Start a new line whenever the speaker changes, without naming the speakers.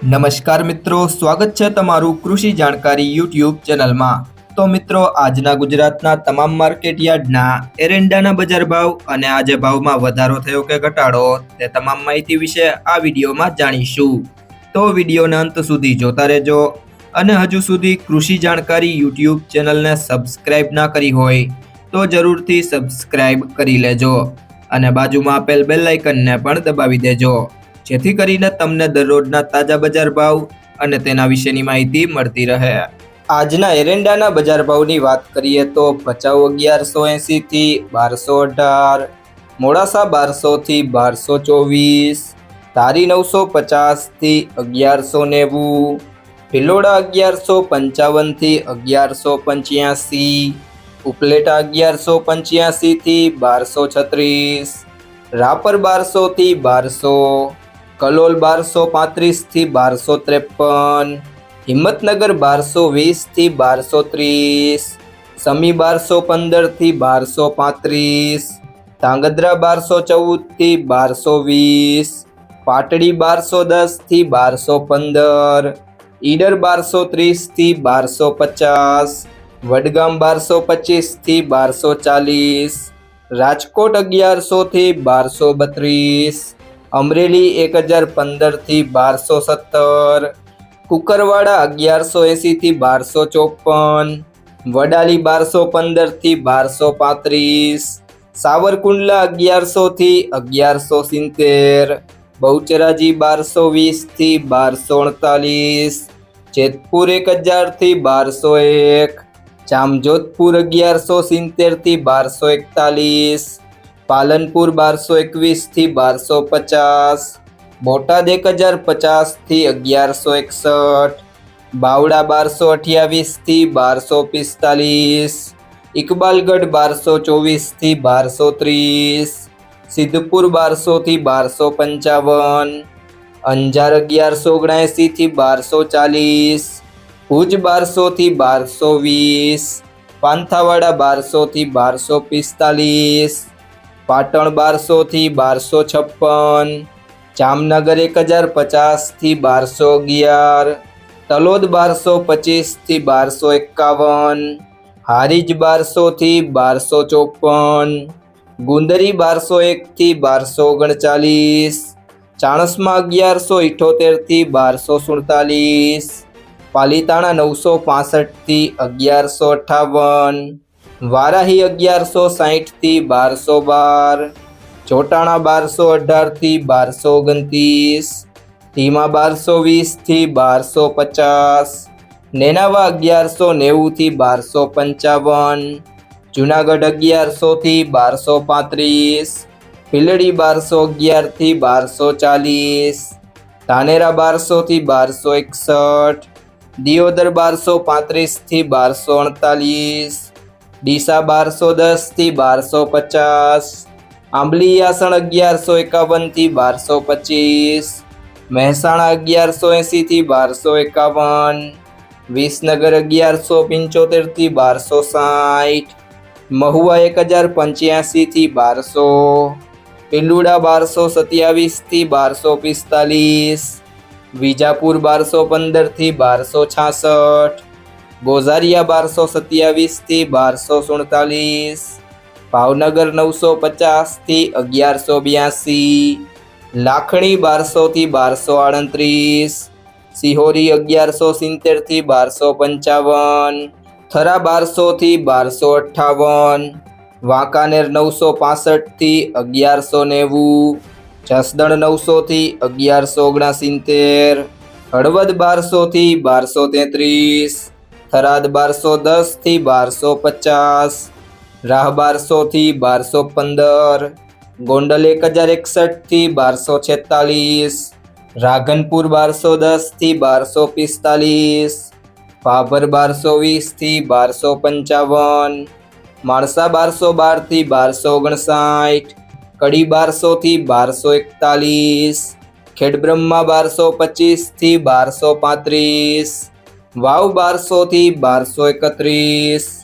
નમસ્કાર મિત્રો, સ્વાગત છે તમારું કૃષિ જાણકારી યુટ્યુબ ચેનલમાં। તો મિત્રો, આજના ગુજરાતના તમામ માર્કેટ યાર્ડના એરંડાના બજાર ભાવ અને આજે ભાવમાં વધારો થયો કે ઘટાડો તે તમામ માહિતી વિશે આ વિડીયોમાં જાણીશું। તો વિડીયોને અંત સુધી જોતા રહેજો અને હજુ સુધી કૃષિ જાણકારી યુટ્યુબ ચેનલને સબસ્ક્રાઇબ ના કરી હોય તો જરૂરથી સબસ્ક્રાઇબ કરી લેજો અને બાજુમાં આપેલ બેલ આઇકનને પણ દબાવી દેજો, જેથી કરીને તમને દરરોજના તાજા બજાર ભાવ અને તેના વિશેની માહિતી મળતી રહે। આજના એરંડાના બજાર ભાવની વાત કરીએ તો ભચાઉ 1180 થી 1218, મોડાસા 1200 થી 1224, ધારી 950 થી 1190, ભિલોડા 1155 થી 1185, ઉપલેટા 1185 થી 1236, રાપર 1200 થી 1200, કલોલ 1235 થી 1253, હિંમતનગર 1220 થી 1230, સમી 1215 થી 1235, ધાંગધ્રા 1214 થી 1220, પાટડી 1210 થી 1215, ઈડર 1230 થી 1250, વડગામ 1225 થી 1240, રાજકોટ 1100 થી 1232, અમરેલી 1015 થી 1217, કુકરવાડા 1180 થી 1254, વડાલી 1215 થી 1235, સાવરકુંડલા 1100 થી 1170, બહુચરાજી 1220 થી 1248, જેતપુર 1000 થી 1201, જામજોધપુર 1170 થી 1241, પાલનપુર 1221 થી 1250, બોટાદ 1050 થી 1161, બાવડા 1228 થી 1245, ઇકબાલગઢ 1224 થી 1230, સિદ્ધપુર 1200 થી 1255, અંજાર 1179 થી 1240, ભુજ 1200 થી 1220, પાંથાવાડા 1200 થી 1245, પાટણ 1200 થી 1256, જામનગર 1050 થી 1211, તલોદ 1225 થી 1251, હારીજ 1200 થી 1254, ગુંદરી 1201 થી 1239, ચાણસ્મા 1178 થી 1247, પાલીતાણા 965 થી 1158, વારાહી 1160 થી 1212, ચોટાણા 1218 થી 1229, ધીમા 1220 થી 1250, નેનાવા 1190 થી 1255, જુનાગઢ 1100 થી 1235, ભીલડી 1211 થી 1240, ધાનેરા 1200 થી 1261, દિયોદર 1235 થી 1248, ડીસા 1210 થી 1250, આંબલીયાસણ 1151 થી 1225, મહેસાણા 1180 થી 1251, વિસનગર 1175 થી 1260, મહુવા 1085 થી 1200, પિલુડા 1227 થી 1245, વિજાપુર 1215 થી 1266, ગોઝારિયા 1227 થી 1247, ભાવનગર 950 થી 1182, લાખણી 1200 થી 1238, સિહોરી 1170 થી 1255, થરા 1200 થી 1258, વાંકાનેર 965 થી 1190, જસદણ 900 થી 1169, હળવદ 1200 થી 1233, થરાદ 1210 થી 1250, રાહ 1200 થી 1215, ગોંડલ 1061 થી 1246, રાધનપુર 1210 થી 1245, ભાભર 1220 થી 1255, માણસા 1212 થી 1259, કડી 1200 થી 1241, ખેડબ્રહ્મા 1225 થી 1235, વાવ 1200 થી 1231,